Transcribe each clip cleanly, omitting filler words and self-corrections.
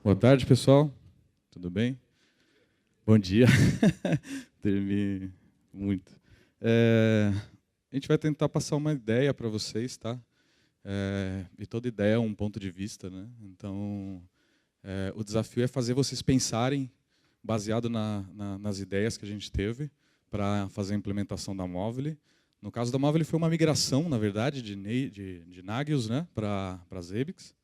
Boa tarde, pessoal. Tudo bem? Bom dia. Dormi muito. A gente vai tentar passar uma ideia para vocês, tá? E toda ideia é um ponto de vista, né? Então, o desafio é fazer vocês pensarem, baseado nas ideias que a gente teve, para fazer a implementação da Movile. No caso da Movile, foi uma migração, na verdade, de Nagios, né, para Zabbix.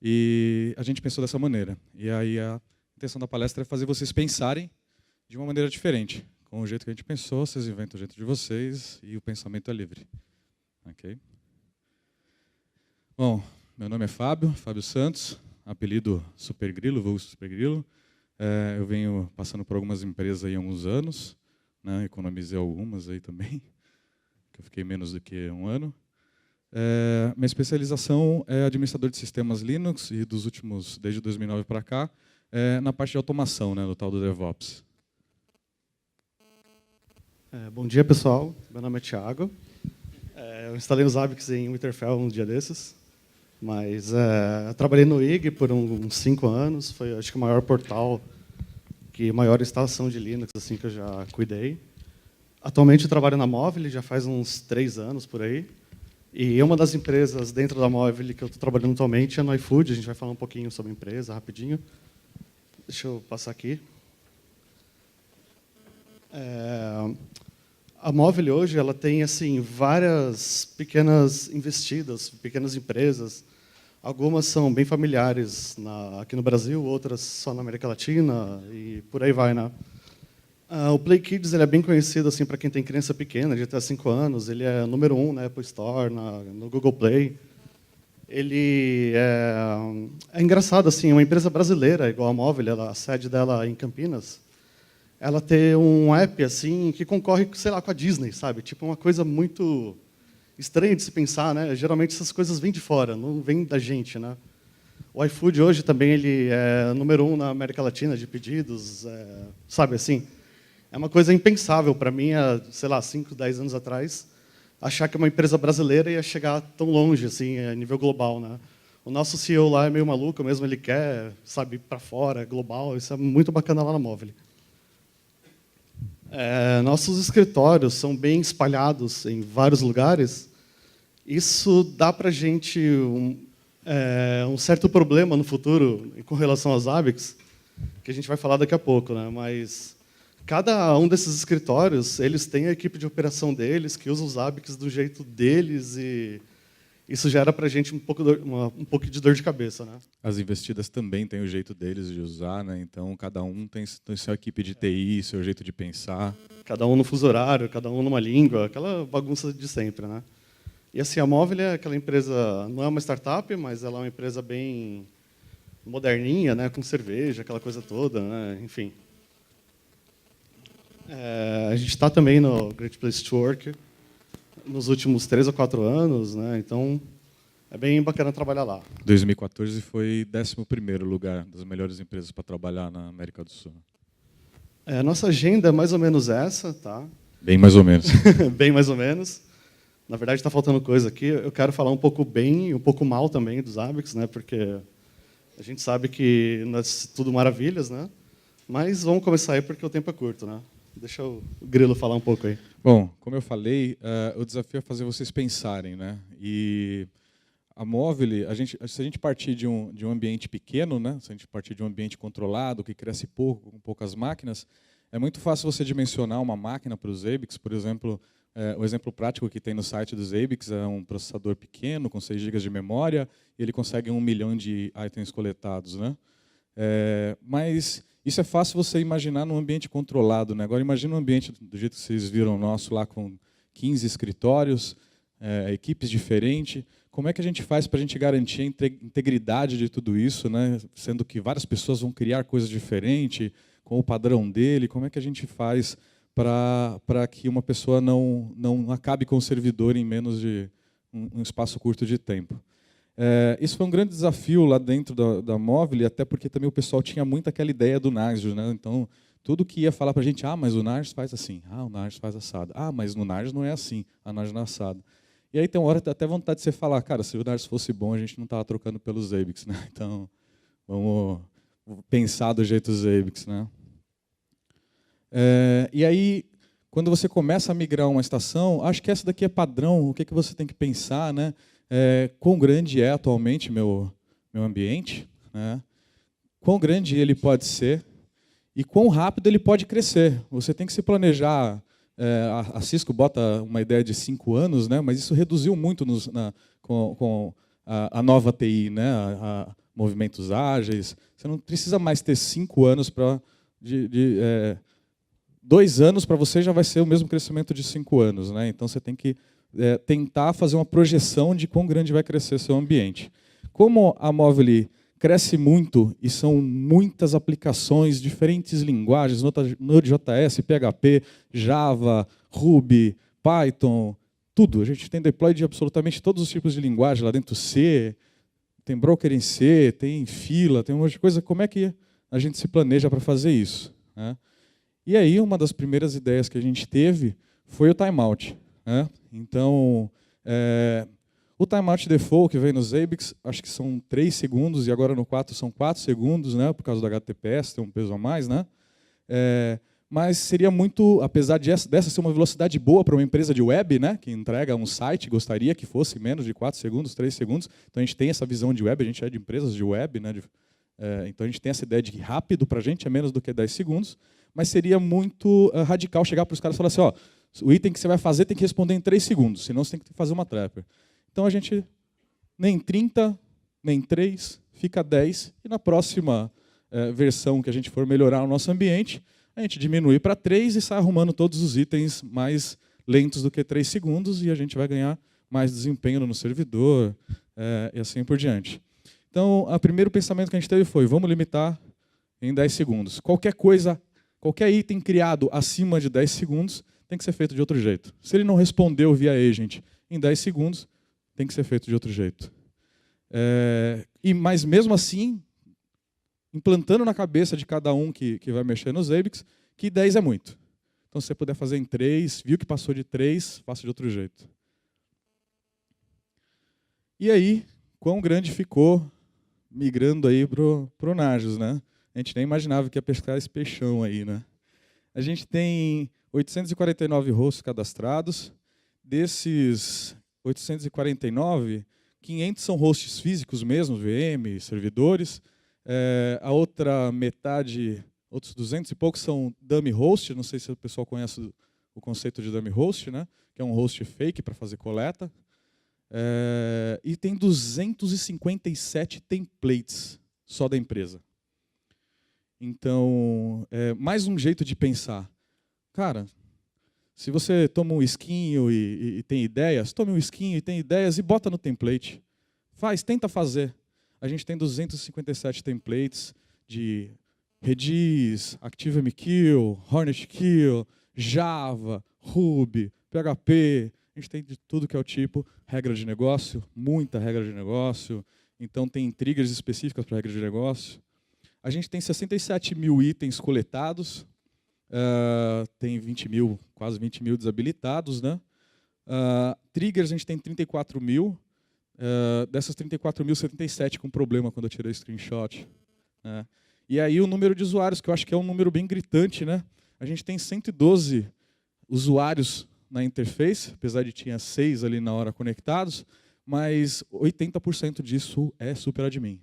E a gente pensou dessa maneira. E aí a intenção da palestra é fazer vocês pensarem de uma maneira diferente. Com o jeito que a gente pensou, vocês inventam o jeito de vocês e o pensamento é livre. Ok? Bom, meu nome é Fábio Santos, apelido Super Grilo, vulgo Super Grilo. Eu venho passando por algumas empresas aí há alguns anos, né, economizei algumas aí também, que eu fiquei menos do que um ano. Minha especialização é administrador de sistemas Linux e desde 2009 para cá, na parte de automação, né, do tal do DevOps. Bom dia, pessoal. Meu nome é Thiago. Eu instalei os Zabbix em Winterfell um dia desses, mas eu trabalhei no IG por uns 5 anos. Foi, acho que, o maior portal, maior instalação de Linux assim que eu já cuidei. Atualmente eu trabalho na Movile, já faz uns 3 anos por aí. E uma das empresas dentro da Movile que eu estou trabalhando atualmente é no iFood. A gente vai falar um pouquinho sobre a empresa, rapidinho. Deixa eu passar aqui. A Movile hoje ela tem assim várias pequenas investidas, pequenas empresas. Algumas são bem familiares aqui no Brasil, outras só na América Latina e por aí vai, né? O Play Kids ele é bem conhecido assim para quem tem criança pequena, de até 5 anos. Ele é número 1 na Apple Store, no Google Play. Ele é engraçado assim, uma empresa brasileira igual a Movile, a sede dela é em Campinas. Ela tem um app assim que concorre, sei lá, com a Disney, sabe? Tipo uma coisa muito estranha de se pensar, né? Geralmente essas coisas vêm de fora, não vêm da gente, né? O iFood hoje também ele é número 1 na América Latina de pedidos, sabe assim? É uma coisa impensável para mim, há, sei lá, 5, 10 anos atrás, achar que uma empresa brasileira ia chegar tão longe, assim, a nível global, né? O nosso CEO lá é meio maluco, mesmo ele quer, sabe, ir para fora, global, isso é muito bacana lá na Movile. Nossos escritórios são bem espalhados em vários lugares. Isso dá para a gente um certo problema no futuro com relação aos Zabbix, que a gente vai falar daqui a pouco, né? Mas cada um desses escritórios, eles têm a equipe de operação deles, que usa os Zabbix do jeito deles, e isso gera para a gente um pouco de dor de cabeça, né? As investidas também têm o jeito deles de usar, né? Então cada um tem sua equipe de TI, seu jeito de pensar. Cada um no fuso horário, cada um numa língua, aquela bagunça de sempre, né? E assim, a Movile é aquela empresa, não é uma startup, mas ela é uma empresa bem moderninha, né? Com cerveja, aquela coisa toda, né? Enfim. A gente está também no Great Place to Work nos últimos 3 ou 4 anos, né? Então é bem bacana trabalhar lá. 2014 foi 11º lugar das melhores empresas para trabalhar na América do Sul. A nossa agenda é mais ou menos essa, tá? Bem mais ou menos. Bem mais ou menos. Na verdade está faltando coisa aqui. Eu quero falar um pouco bem e um pouco mal também dos Zabbix, né? Porque a gente sabe que não é tudo maravilhas, né? Mas vamos começar aí porque o tempo é curto, né? Deixa o Grilo falar um pouco aí. Bom, como eu falei, o desafio é fazer vocês pensarem, né? E a Movile, se a gente partir de um ambiente pequeno, né? Se a gente partir de um ambiente controlado, que cresce pouco, com poucas máquinas, é muito fácil você dimensionar uma máquina para os Zabbix. Por exemplo, o exemplo prático que tem no site dos Zabbix é um processador pequeno, com 6 GB de memória, e ele consegue 1 milhão de itens coletados, né? Mas isso é fácil você imaginar num ambiente controlado, né? Agora imagine um ambiente do jeito que vocês viram o nosso lá, com 15 escritórios, equipes diferentes. Como é que a gente faz para a gente garantir a integridade de tudo isso, né? Sendo que várias pessoas vão criar coisas diferentes, com o padrão dele? Como é que a gente faz para que uma pessoa não acabe com o servidor em menos de um espaço curto de tempo? Isso foi um grande desafio lá dentro da Movile, até porque também o pessoal tinha muito aquela ideia do Nagios, né? Então, tudo que ia falar para a gente, mas o Nagios faz assim, o Nagios faz assado, mas no Nagios não é assim, a Nagios não é assado. E aí tem uma hora que dá até vontade de você falar, cara, se o Nagios fosse bom, a gente não estava trocando pelos Zabbix, né? Então, pensar do jeito Zabbix, né? E aí, quando você começa a migrar uma estação, acho que essa daqui é padrão, o que você tem que pensar, né? Quão grande é atualmente meu ambiente, né? Quão grande ele pode ser e quão rápido ele pode crescer. Você tem que se planejar. A Cisco bota uma ideia de 5 anos, né? Mas isso reduziu muito com a nova TI, né? A movimentos ágeis. Você não precisa mais ter 5 anos para 2 anos para você já vai ser o mesmo crescimento de 5 anos, né? Então você tem que tentar fazer uma projeção de quão grande vai crescer seu ambiente. Como a Movile cresce muito e são muitas aplicações, diferentes linguagens, Node.js, PHP, Java, Ruby, Python, tudo. A gente tem deploy de absolutamente todos os tipos de linguagem lá dentro, C, tem broker em C, tem fila, tem um monte de coisa. Como é que a gente se planeja para fazer isso, né? E aí, uma das primeiras ideias que a gente teve foi o timeout, né? Então, o timeout default que vem no Zabbix, acho que são 3 segundos, e agora no 4 são 4 segundos, né? Por causa do HTTPS, tem um peso a mais, né? Mas seria muito, apesar dessa ser uma velocidade boa para uma empresa de web, né, que entrega um site, gostaria que fosse menos de 4 segundos, 3 segundos. Então a gente tem essa visão de web, a gente é de empresas de web, né, então a gente tem essa ideia de que rápido para a gente é menos do que 10 segundos, mas seria muito radical chegar para os caras e falar assim, ó, o item que você vai fazer tem que responder em 3 segundos, senão você tem que fazer uma trapper. Então a gente nem 30, nem 3, fica 10, e na próxima versão que a gente for melhorar o nosso ambiente, a gente diminui para 3 e sai arrumando todos os itens mais lentos do que 3 segundos e a gente vai ganhar mais desempenho no servidor e assim por diante. Então, o primeiro pensamento que a gente teve foi, vamos limitar em 10 segundos. Qualquer item criado acima de 10 segundos tem que ser feito de outro jeito. Se ele não respondeu via agent em 10 segundos, tem que ser feito de outro jeito. Mas mesmo assim, implantando na cabeça de cada um que vai mexer no Zabbix, que 10 é muito. Então, se você puder fazer em 3, viu que passou de 3, faça de outro jeito. E aí, quão grande ficou migrando aí pro Nagios, né? A gente nem imaginava que ia pescar esse peixão aí, né? A gente tem 849 hosts cadastrados. Desses 849, 500 são hosts físicos mesmo, VM, servidores. A outra metade, outros 200 e poucos são dummy host, não sei se o pessoal conhece o conceito de dummy host, né? Que é um host fake para fazer coleta. E tem 257 templates só da empresa. Então, mais um jeito de pensar. Cara, se você toma um esquinho e tem ideias, tome um esquinho e tem ideias e bota no template. Tenta fazer. A gente tem 257 templates de Redis, ActiveMQ, HornetKill, Java, Ruby, PHP. A gente tem de tudo que é o tipo, regra de negócio, muita regra de negócio. Então tem triggers específicas para regra de negócio. A gente tem 67 mil itens coletados, tem 20 mil, quase 20 mil desabilitados, né? Triggers a gente tem 34 mil. Dessas 34 mil, 77 com problema quando eu tirei o screenshot. E aí o número de usuários, que eu acho que é um número bem gritante, né? A gente tem 112 usuários na interface, apesar de tinha 6 ali na hora conectados, mas 80% disso é super admin.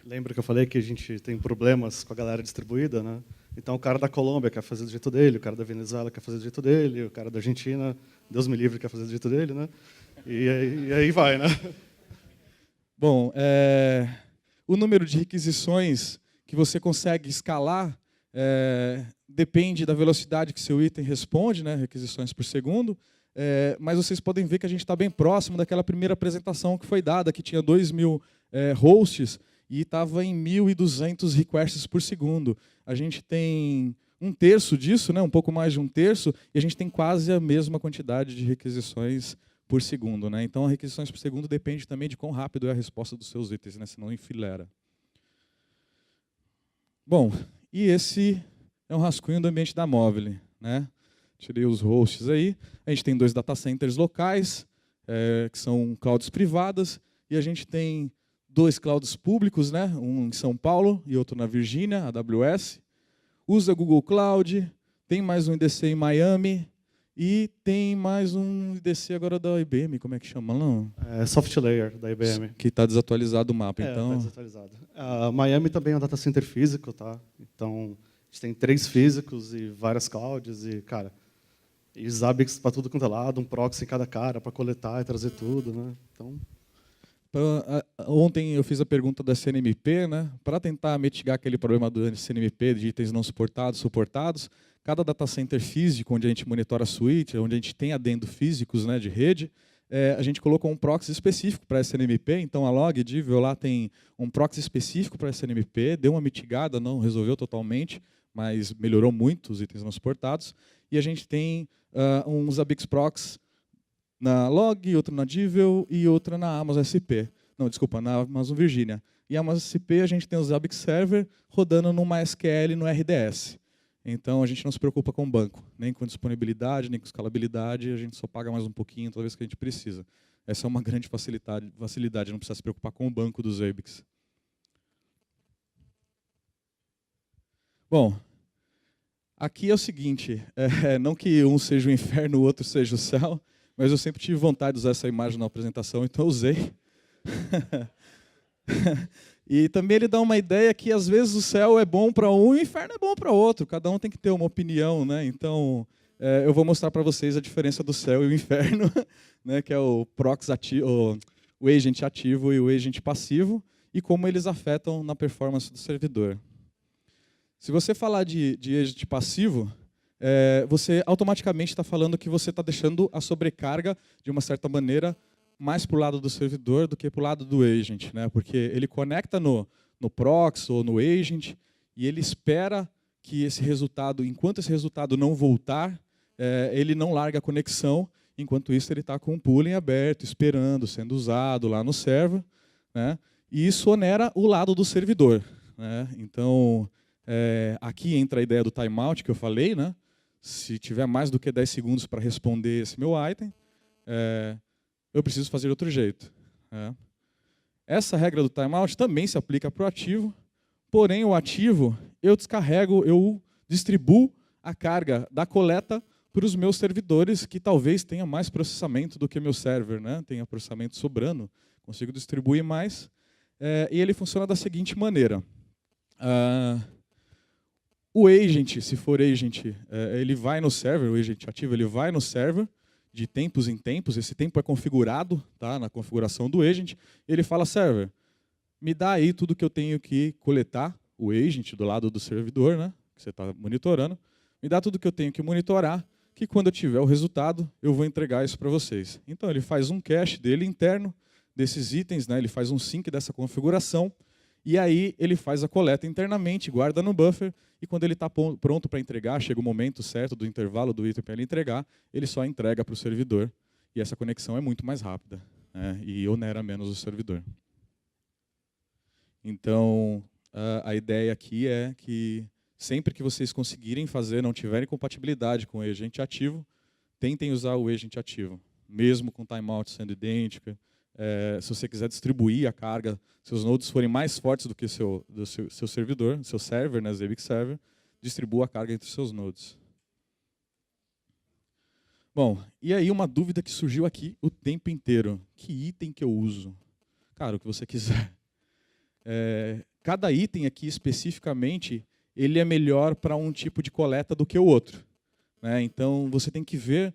Lembra que eu falei que a gente tem problemas com a galera distribuída, né? Então o cara da Colômbia quer fazer do jeito dele, o cara da Venezuela quer fazer do jeito dele, o cara da Argentina, Deus me livre, quer fazer do jeito dele, né? E aí vai, né? Bom, o número de requisições que você consegue escalar depende da velocidade que seu item responde, né? Requisições por segundo. Mas vocês podem ver que a gente está bem próximo daquela primeira apresentação que foi dada, que tinha 2.000 hosts e estava em 1.200 requests por segundo. A gente tem 1/3 disso, né? Um pouco mais de 1/3, e a gente tem quase a mesma quantidade de requisições por segundo, né? Então, a requisições por segundo depende também de quão rápido é a resposta dos seus itens, né? Senão enfilera. Bom, e esse é um rascunho do ambiente da Movile, né? Tirei os hosts aí. A gente tem 2 data centers locais, que são clouds privadas, e a gente tem 2 clouds públicos, né? Um em São Paulo e outro na Virgínia, AWS. Usa Google Cloud, tem mais um IDC em Miami e tem mais um IDC agora da IBM, como é que chama? Não? SoftLayer, da IBM. Que está desatualizado o mapa, Está então... desatualizado. Miami também é um data center físico, tá? Então, a gente tem 3 físicos e várias clouds e, cara, e Zabbix para tudo quanto é lado, um proxy em cada cara para coletar e trazer tudo, né? Então... Ontem eu fiz a pergunta da SNMP, né? Para tentar mitigar aquele problema do SNMP de itens não suportados, cada data center físico, onde a gente monitora a suíte, onde a gente tem adendo físicos, né, de rede, a gente colocou um proxy específico para SNMP, então a Logdiv lá tem um proxy específico para SNMP, deu uma mitigada, não resolveu totalmente, mas melhorou muito os itens não suportados, e a gente tem um Zabbix Proxy na Log, outra na Divel e outra na Amazon SP. Não, desculpa, na Amazon Virginia. E a Amazon SP a gente tem o Zabbix Server rodando no MySQL no RDS. Então a gente não se preocupa com banco, nem com disponibilidade, nem com escalabilidade, a gente só paga mais um pouquinho toda vez que a gente precisa. Essa é uma grande facilidade, não precisa se preocupar com o banco do Zabbix. Bom, aqui é o seguinte, não que um seja o inferno, o outro seja o céu, mas eu sempre tive vontade de usar essa imagem na apresentação, então eu usei. E também ele dá uma ideia que às vezes o céu é bom para um e o inferno é bom para outro. Cada um tem que ter uma opinião, né? Então eu vou mostrar para vocês a diferença do céu e o inferno, né? Que é o proxy ativo, o agent ativo e o agent passivo, e como eles afetam na performance do servidor. Se você falar de agent passivo, você automaticamente está falando que você está deixando a sobrecarga, de uma certa maneira, mais para o lado do servidor do que para o lado do agent, né? Porque ele conecta no proxy ou no agent e ele espera que esse resultado, enquanto esse resultado não voltar, ele não larga a conexão, enquanto isso ele está com o pooling aberto, esperando, sendo usado lá no server, né? E isso onera o lado do servidor, né? Então, aqui entra a ideia do timeout que eu falei, né? Se tiver mais do que 10 segundos para responder esse meu item, eu preciso fazer de outro jeito. Essa regra do timeout também se aplica para o ativo, porém o ativo eu descarrego, eu distribuo a carga da coleta para os meus servidores, que talvez tenha mais processamento do que meu server, né? Tenha processamento sobrando, consigo distribuir mais, e ele funciona da seguinte maneira. O agent, se for agent, ele vai no server, o agent ativo ele vai no server, de tempos em tempos, esse tempo é configurado, tá, na configuração do agent, ele fala, server, me dá aí tudo que eu tenho que coletar, o agent do lado do servidor, né, que você está monitorando, me dá tudo que eu tenho que monitorar, que quando eu tiver o resultado, eu vou entregar isso para vocês. Então ele faz um cache dele interno, desses itens, né, ele faz um sync dessa configuração, e aí ele faz a coleta internamente, guarda no buffer, e quando ele está pronto para entregar, chega o momento certo do intervalo do item para ele entregar, ele só entrega para o servidor. E essa conexão é muito mais rápida, né, e onera menos o servidor. Então, a ideia aqui é que sempre que vocês conseguirem fazer, não tiverem compatibilidade com o agent ativo, tentem usar o agent ativo, mesmo com timeout sendo idêntica. Se você quiser distribuir a carga, se os nodes forem mais fortes do que seu servidor, seu server, né, Zabbix Server, distribua a carga entre os seus nodes. Bom, e aí uma dúvida que surgiu aqui o tempo inteiro. Que item que eu uso? Cara, o que você quiser. Cada item aqui especificamente, ele é melhor para um tipo de coleta do que o outro, né? Então você tem que ver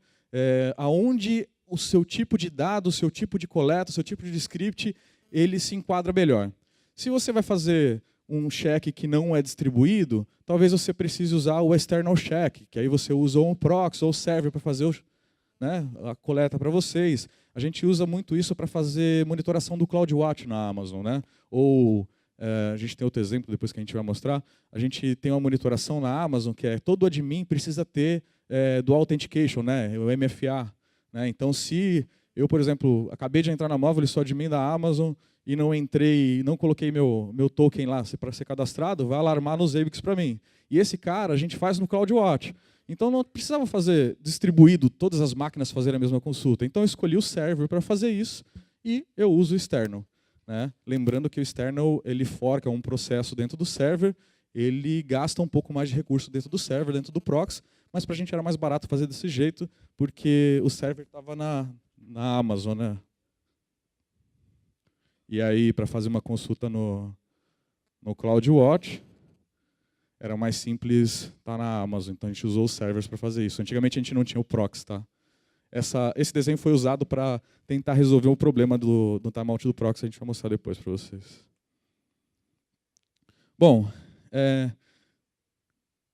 aonde o seu tipo de dado, o seu tipo de coleta, o seu tipo de script, ele se enquadra melhor. Se você vai fazer um check que não é distribuído, talvez você precise usar o external check, que aí você usa um proxy ou server para fazer a coleta para vocês. A gente usa muito isso para fazer monitoração do CloudWatch na Amazon, né? Ou a gente tem outro exemplo depois que a gente vai mostrar. A gente tem uma monitoração na Amazon que todo admin precisa ter do Authentication, né? O MFA. Então, se eu, por exemplo, acabei de entrar na Móvel e sou admin da Amazon e não coloquei meu token lá para ser cadastrado, vai alarmar no Zabbix para mim. E esse cara a gente faz no CloudWatch. Então, não precisava fazer distribuído, todas as máquinas fazerem a mesma consulta. Então, eu escolhi o server para fazer isso e eu uso o externo. né? Lembrando que o external ele forca um processo dentro do server, ele gasta um pouco mais de recurso dentro do server, dentro do proxy, mas para a gente era mais barato fazer desse jeito, porque o server estava na Amazon, né? E aí, para fazer uma consulta no CloudWatch, era mais simples estar na Amazon, então a gente usou os servers para fazer isso. Antigamente a gente não tinha o proxy, tá? Esse desenho foi usado para tentar resolver o problema do timeout do proxy, a gente vai mostrar depois para vocês. Bom,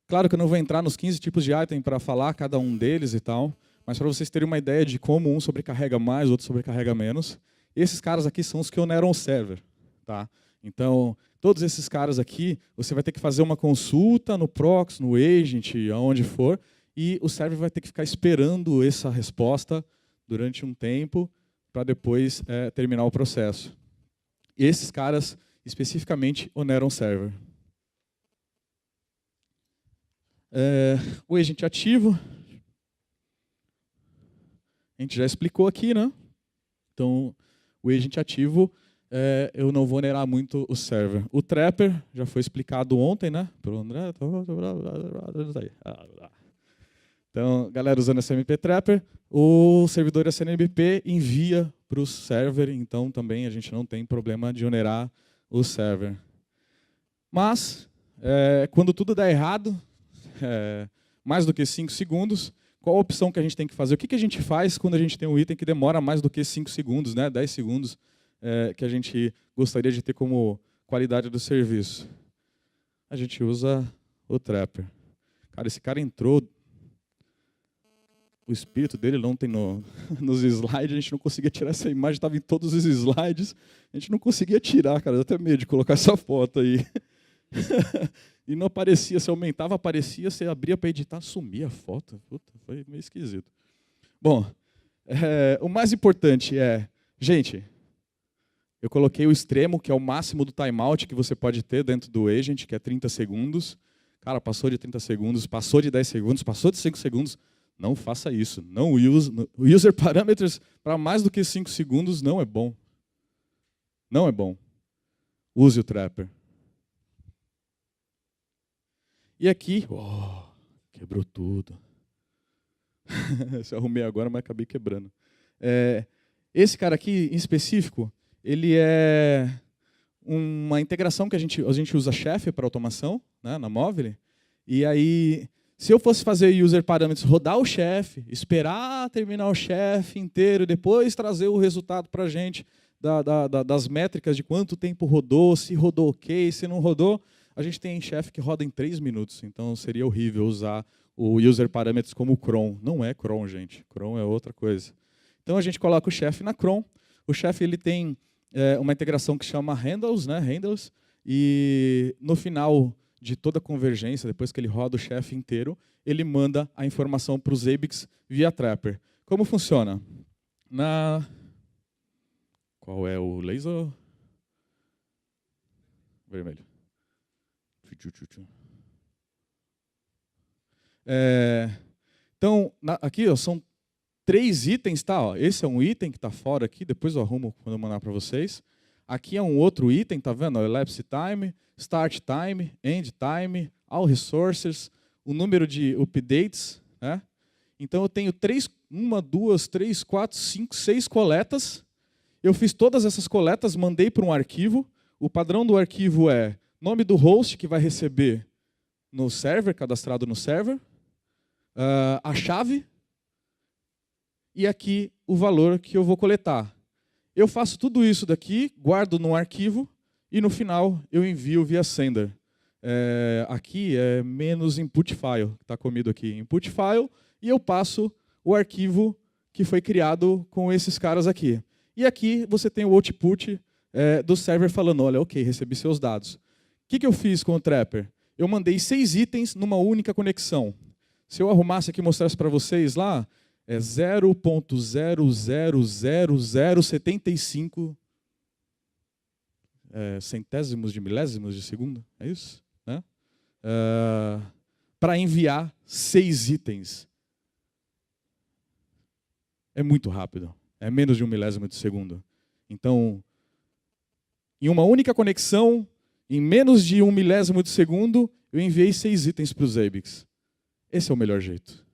claro que eu não vou entrar nos 15 tipos de item para falar cada um deles e tal, mas para vocês terem uma ideia de como um sobrecarrega mais, outro sobrecarrega menos, esses caras aqui são os que oneram o server, tá? Então, todos esses caras aqui, você vai ter que fazer uma consulta no proxy, no agent, aonde for, e o server vai ter que ficar esperando essa resposta durante um tempo para depois terminar o processo. E esses caras, especificamente, oneram o server. O agent ativo, a gente já explicou aqui, né? Então, o agent ativo, eu não vou onerar muito o server. O trapper, já foi explicado ontem, né? Pelo André. Então, galera usando SNMP Trapper, o servidor SNMP envia para o server, então também a gente não tem problema de onerar o server. Mas, quando tudo dá errado, mais do que 5 segundos, qual a opção que a gente tem que fazer? O que a gente faz quando a gente tem um item que demora mais do que 5 segundos, né? 10 segundos, que a gente gostaria de ter como qualidade do serviço? A gente usa o Trapper. Cara, esse cara entrou, o espírito dele não tem nos slides, a gente não conseguia tirar essa imagem, estava em todos os slides, a gente não conseguia tirar, cara, dá até medo de colocar essa foto aí. E não aparecia, se aumentava, aparecia, você abria para editar, sumia a foto. Puta, foi meio esquisito. Bom, o mais importante gente, eu coloquei o extremo, que é o máximo do timeout que você pode ter dentro do agent, que é 30 segundos. Cara, passou de 30 segundos, passou de 10 segundos, passou de 5 segundos, não faça isso. Não use user parameters para mais do que 5 segundos, não é bom. Não é bom. Use o Trapper. E aqui, quebrou tudo. Se arrumei agora, mas acabei quebrando. Esse cara aqui, em específico, ele é uma integração que a gente usa Chef para automação, né, na Movile. E aí, se eu fosse fazer user parameters, rodar o Chef, esperar terminar o Chef inteiro, depois trazer o resultado para a gente das métricas de quanto tempo rodou, se rodou ok, se não rodou, a gente tem Chef que roda em 3 minutos, então seria horrível usar o user parameters como o cron. Não é cron, gente. Cron é outra coisa. Então a gente coloca o Chef na cron. O Chef ele tem uma integração que chama handles, né? Handles, e no final de toda a convergência, depois que ele roda o Chef inteiro, ele manda a informação para os ABICs via Trapper. Como funciona? Qual é o laser? Vermelho. Então, aqui são 3 itens, tá? Ó, esse é um item que está fora aqui, depois eu arrumo quando eu mandar para vocês. Aqui é um outro item, tá vendo? Elapse time, start time, end time, all resources, o número de updates, né? Então eu tenho 1, 2, 3, 4, 5, 6 coletas. Eu fiz todas essas coletas, mandei para um arquivo. O padrão do arquivo é nome do host que vai receber no server, cadastrado no server, a chave e aqui o valor que eu vou coletar. Eu faço tudo isso daqui, guardo num arquivo e no final eu envio via sender. Aqui é menos input file, que está comido aqui, input file, e eu passo o arquivo que foi criado com esses caras aqui. E aqui você tem o output do server falando, olha, ok, recebi seus dados. O que eu fiz com o Trapper? Eu mandei 6 itens numa única conexão. Se eu arrumasse aqui e mostrasse para vocês lá, é 0.00075 centésimos de milésimos de segundo, é isso? Né? Para enviar 6 itens. É muito rápido. É menos de 1 milésimo de segundo. Então, Em uma única conexão, em menos de 1 milésimo de segundo, eu enviei 6 itens para o Zabbix. Esse é o melhor jeito.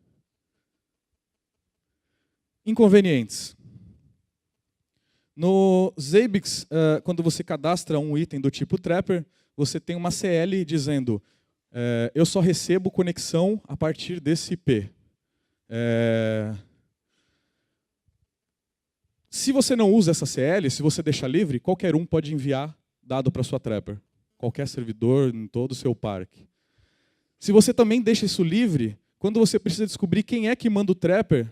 Inconvenientes. No Zabbix, quando você cadastra um item do tipo Trapper, você tem uma CL dizendo eu só recebo conexão a partir desse IP. Se você não usa essa CL, se você deixar livre, qualquer um pode enviar dado para sua Trapper. Qualquer servidor em todo o seu parque. Se você também deixa isso livre, quando você precisa descobrir quem é que manda o Trapper,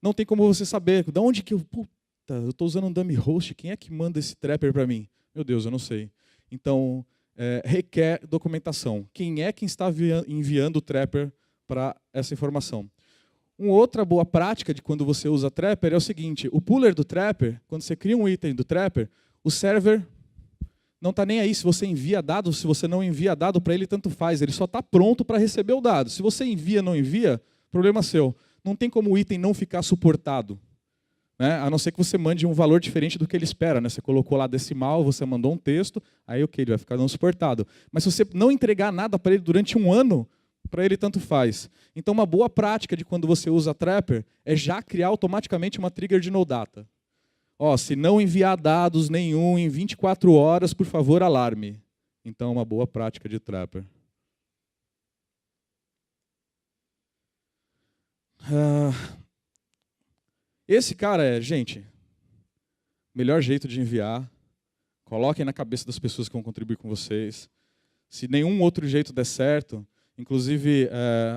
não tem como você saber. De onde que eu... Puta, eu estou usando um dummy host, quem é que manda esse Trapper para mim? Meu Deus, eu não sei. Então, requer documentação. Quem é que está enviando o Trapper para essa informação? Uma outra boa prática de quando você usa Trapper é o seguinte, o pooler do Trapper, quando você cria um item do Trapper, o server não está nem aí se você envia dado, se você não envia dado para ele, tanto faz. Ele só está pronto para receber o dado. Se você envia ou não envia, problema seu. Não tem como o item não ficar suportado. Né? A não ser que você mande um valor diferente do que ele espera. Né? Você colocou lá decimal, você mandou um texto, aí ok, ele vai ficar não suportado. Mas se você não entregar nada para ele durante 1 ano, para ele tanto faz. Então uma boa prática de quando você usa Trapper é já criar automaticamente uma trigger de no data. Se não enviar dados nenhum em 24 horas, por favor, alarme. Então, uma boa prática de Trapper. Esse cara gente, melhor jeito de enviar. Coloquem na cabeça das pessoas que vão contribuir com vocês. Se nenhum outro jeito der certo, inclusive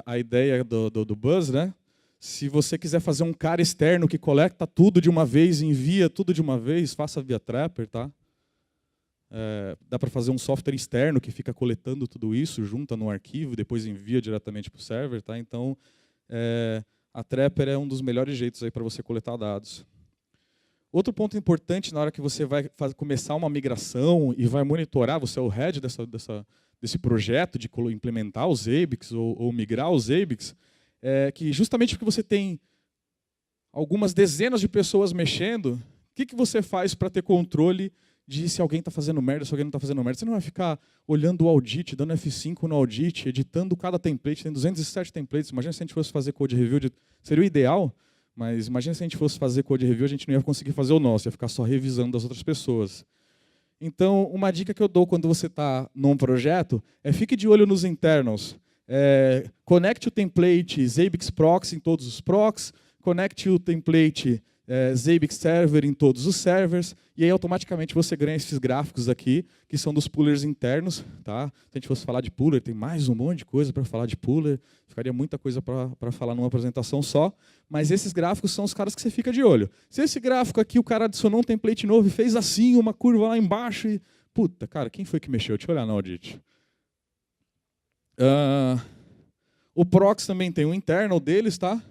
a ideia do Buzz, né? Se você quiser fazer um cara externo que coleta tudo de uma vez, envia tudo de uma vez, faça via Trapper, tá? Dá para fazer um software externo que fica coletando tudo isso, junta num arquivo, depois envia diretamente para o server, tá? Então, a Trapper é um dos melhores jeitos aí para você coletar dados. Outro ponto importante na hora que você vai começar uma migração e vai monitorar, você é o head desse projeto de implementar os Zabbix ou migrar os Zabbix, que justamente porque você tem algumas dezenas de pessoas mexendo, o que você faz para ter controle de se alguém está fazendo merda, se alguém não está fazendo merda? Você não vai ficar olhando o audit, dando F5 no audit, editando cada template, tem 207 templates. Imagina se a gente fosse fazer code review, seria o ideal, mas imagina se a gente fosse fazer code review, a gente não ia conseguir fazer o nosso, ia ficar só revisando das outras pessoas. Então, uma dica que eu dou quando você está num projeto é fique de olho nos internals. Conecte o template Zabbix Proxy em todos os procs, conecte o template Zabbix Server em todos os servers, e aí automaticamente você ganha esses gráficos aqui, que são dos poolers internos. Tá? Se a gente fosse falar de pooler, tem mais um monte de coisa para falar de pooler, ficaria muita coisa para falar numa apresentação só, mas esses gráficos são os caras que você fica de olho. Se esse gráfico aqui, o cara adicionou um template novo e fez assim, uma curva lá embaixo, e... Puta, cara, quem foi que mexeu? Deixa eu olhar no audit. O prox também tem o internal deles, tá?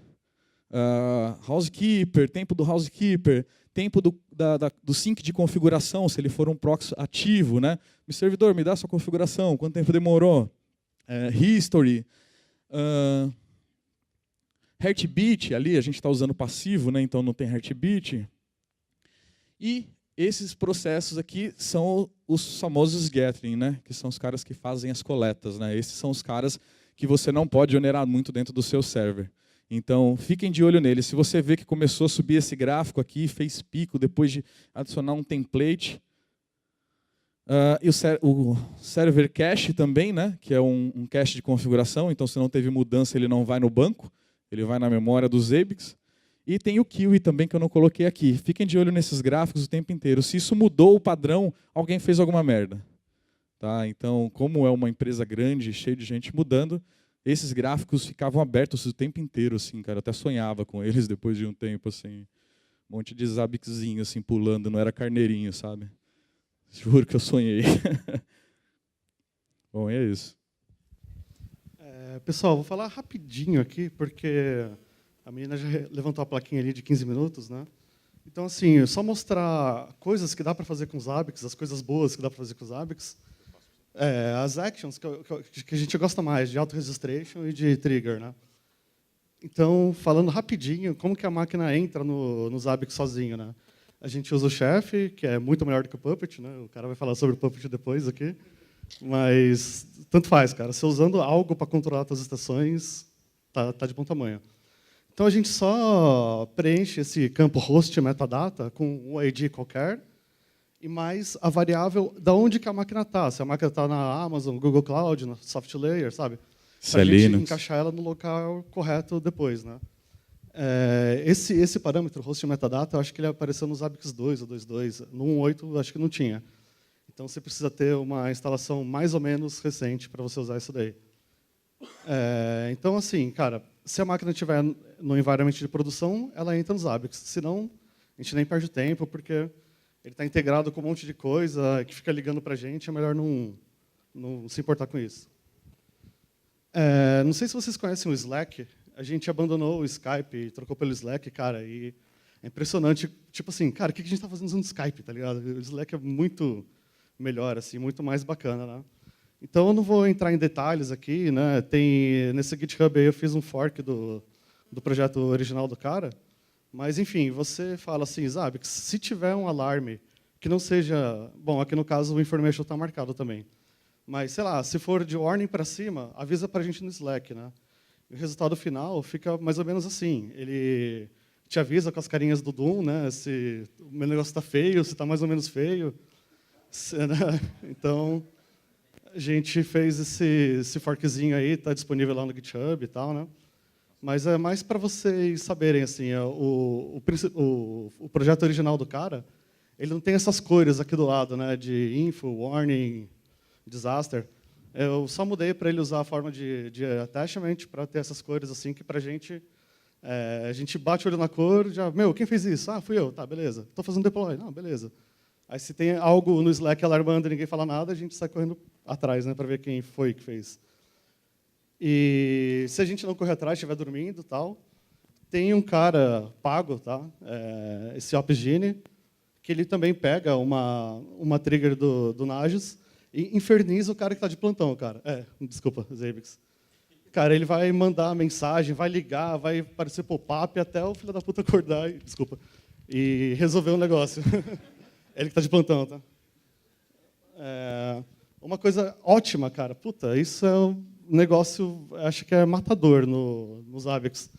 Housekeeper, tempo do housekeeper, tempo do sync de configuração, se ele for um proxy ativo, né? O servidor, me dá sua configuração, quanto tempo demorou? History. Heartbeat, ali a gente está usando passivo, né? Então não tem heartbeat. E esses processos aqui são os famosos gathering, né? Que são os caras que fazem as coletas, né? Esses são os caras que você não pode onerar muito dentro do seu server. Então, fiquem de olho neles. Se você vê que começou a subir esse gráfico aqui, fez pico depois de adicionar um template. E o server cache também, né? Que é um cache de configuração. Então, se não teve mudança, ele não vai no banco. Ele vai na memória do Zabbix. E tem o Kiwi também, que eu não coloquei aqui. Fiquem de olho nesses gráficos o tempo inteiro. Se isso mudou o padrão, alguém fez alguma merda. Tá? Então, como é uma empresa grande, cheia de gente mudando, esses gráficos ficavam abertos o tempo inteiro, assim, cara. Eu até sonhava com eles depois de um tempo, assim. Um monte de Zabbixzinho, assim, pulando. Não era carneirinho, sabe? Juro que eu sonhei. Bom, é isso. Pessoal, vou falar rapidinho aqui, porque a menina já levantou a plaquinha ali de 15 minutos, né? Então, assim, só mostrar coisas que dá para fazer com os Zabbix, as coisas boas que dá para fazer com os Zabbix. As actions que a gente gosta mais, de auto-registration e de trigger, né? Então, falando rapidinho, como que a máquina entra no Zabbix sozinho, né? A gente usa o Chef, que é muito melhor do que o Puppet, né? O cara vai falar sobre o Puppet depois aqui. Mas tanto faz, cara. Você usando algo para controlar as suas estações, tá de bom tamanho. Então a gente só preenche esse campo host metadata com um ID qualquer e mais a variável da onde que a máquina está. Se a máquina está na Amazon, Google Cloud, na SoftLayer, sabe? Para a gente encaixar ela no local correto depois, né? Esse parâmetro, host metadata, eu acho que ele apareceu no Zabbix 2 ou 2.2. No 1.8, acho que não tinha. Então, você precisa ter uma instalação mais ou menos recente para você usar isso daí. Então, assim, cara, se a máquina estiver no environment de produção, ela entra no Zabbix. Senão, a gente nem perde tempo, porque ele está integrado com um monte de coisa que fica ligando para a gente, é melhor não se importar com isso. Não sei se vocês conhecem o Slack. A gente abandonou o Skype e trocou pelo Slack, cara, e é impressionante. Tipo assim, cara, o que a gente está fazendo usando o Skype, tá ligado? O Slack é muito melhor, assim, muito mais bacana, né? Então, eu não vou entrar em detalhes aqui, né? Nesse GitHub aí eu fiz um fork do projeto original do cara, mas, enfim, você fala assim, Zabbix, se tiver um alarme que não seja... Bom, aqui no caso o information está marcado também. Mas, sei lá, se for de warning para cima, avisa para a gente no Slack, né? O resultado final fica mais ou menos assim. Ele te avisa com as carinhas do Doom, né? Se o meu negócio está feio, se está mais ou menos feio. Né? Então, a gente fez esse forkzinho aí, está disponível lá no GitHub e tal, né? Mas é mais para vocês saberem, assim, o projeto original do cara, ele não tem essas cores aqui do lado, né? De info, warning, disaster. Eu só mudei para ele usar a forma de attachment para ter essas cores assim que para a gente bate o olho na cor, já, quem fez isso? Ah, fui eu, tá, beleza. Estou fazendo deploy, não, beleza. Aí se tem algo no Slack alarmando e ninguém fala nada, a gente sai correndo atrás, né, para ver quem foi que fez. E se a gente não correr atrás, estiver dormindo, tal, tem um cara pago, tá? Esse OpsGene, que ele também pega uma trigger do Nagios e inferniza o cara que está de plantão, cara. Desculpa, Zabbix. Cara, ele vai mandar mensagem, vai ligar, vai aparecer pop-up até o filho da puta acordar, e resolver o negócio. Ele que está de plantão, tá? Uma coisa ótima, cara. Puta, isso é um negócio, acho que é matador no Zabbix,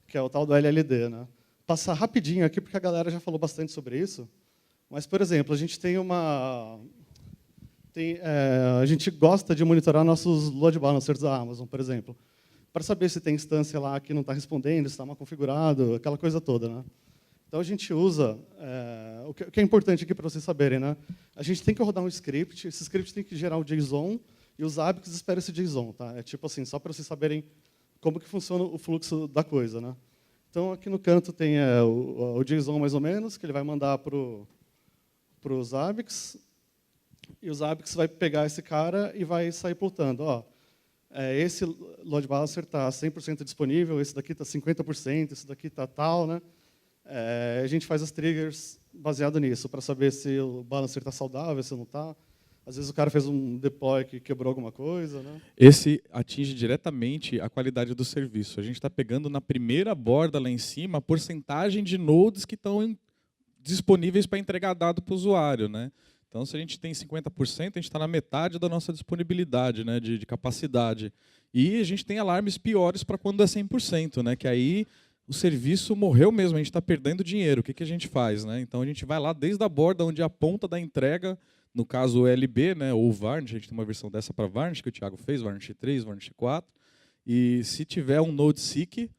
que é o tal do LLD, né? Passar rapidinho aqui, porque a galera já falou bastante sobre isso. Mas, por exemplo, a gente tem a gente gosta de monitorar nossos load balancers da Amazon, por exemplo, para saber se tem instância lá que não está respondendo, se está mal configurado, aquela coisa toda, né? Então, a gente usa... o que é importante aqui para vocês saberem, né? A gente tem que rodar um script, esse script tem que gerar o JSON, e os Zabbix esperam esse JSON. Tá? É tipo assim, só para vocês saberem como que funciona o fluxo da coisa, né? Então, aqui no canto tem o JSON, mais ou menos, que ele vai mandar para o Zabbix, e o Zabbix vai pegar esse cara e vai sair plotando. Esse load balancer está 100% disponível, esse daqui está 50%, esse daqui está tal, né? A gente faz as triggers baseado nisso, para saber se o balancer está saudável, se não está. Às vezes o cara fez um deploy que quebrou alguma coisa, né? Esse atinge diretamente a qualidade do serviço. A gente está pegando na primeira borda lá em cima a porcentagem de nodes que estão disponíveis para entregar dado para o usuário, né? Então, se a gente tem 50%, a gente está na metade da nossa disponibilidade, né, de capacidade. E a gente tem alarmes piores para quando é 100%, né, que aí o serviço morreu mesmo, a gente está perdendo dinheiro. O que a gente faz? Né? Então, a gente vai lá desde a borda onde a ponta da entrega, no caso o LB, né, ou o Varnish, a gente tem uma versão dessa para Varnish, que o Thiago fez, Varnish 3, Varnish 4. E se tiver um node seek,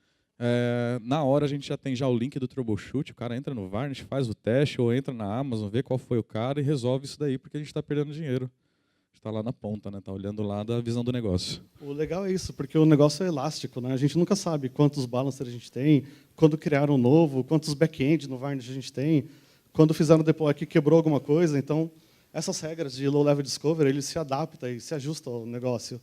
na hora a gente já tem o link do troubleshoot, o cara entra no Varnish, faz o teste, ou entra na Amazon, vê qual foi o cara e resolve isso daí, porque a gente está perdendo dinheiro. Está lá na ponta, né? Está olhando lá da visão do negócio. O legal é isso, porque o negócio é elástico, né? A gente nunca sabe quantos balancers a gente tem, quando criaram um novo, quantos back-end no Varnish a gente tem, quando fizeram o deploy aqui quebrou alguma coisa. Então, essas regras de low-level discovery, ele se adapta e se ajusta ao negócio.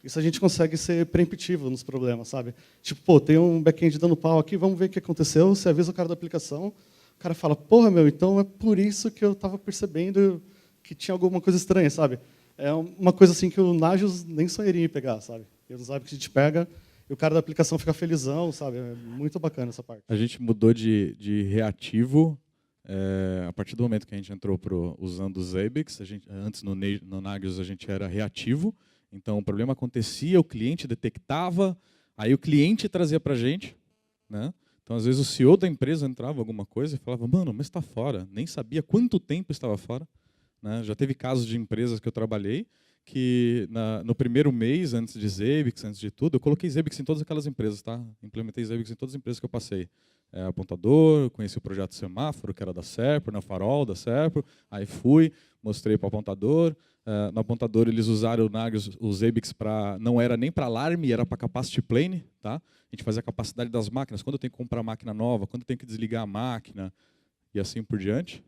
Isso a gente consegue ser preemptivo nos problemas, sabe? Tipo, pô, tem um back-end dando pau aqui, vamos ver o que aconteceu, você avisa o cara da aplicação, o cara fala, porra, então é por isso que eu estava percebendo que tinha alguma coisa estranha, sabe? É uma coisa assim que o Nagios nem sonharia em pegar, sabe? Ele sabe que a gente pega e o cara da aplicação fica felizão, sabe? É muito bacana essa parte. A gente mudou de reativo A partir do momento que a gente entrou usando o Zabbix, antes no Nagios a gente era reativo, então o problema acontecia, o cliente detectava, aí o cliente trazia para a gente, né? Então às vezes o CEO da empresa entrava alguma coisa e falava, mano, mas está fora, nem sabia quanto tempo estava fora, né? Já teve casos de empresas que eu trabalhei, que no primeiro mês, antes de Zabbix, antes de tudo, eu coloquei Zabbix em todas aquelas empresas, tá? Implementei Zabbix em todas as empresas que eu passei. Apontador, conheci o projeto Semáforo, que era da Serpro, né, Farol da Serpro, aí fui, mostrei para o Apontador. No Apontador eles usaram o Nagios, o Zabbix, não era nem para alarme, era para capacity plane, tá? A gente fazia a capacidade das máquinas, quando eu tenho que comprar máquina nova, quando eu tenho que desligar a máquina, e assim por diante,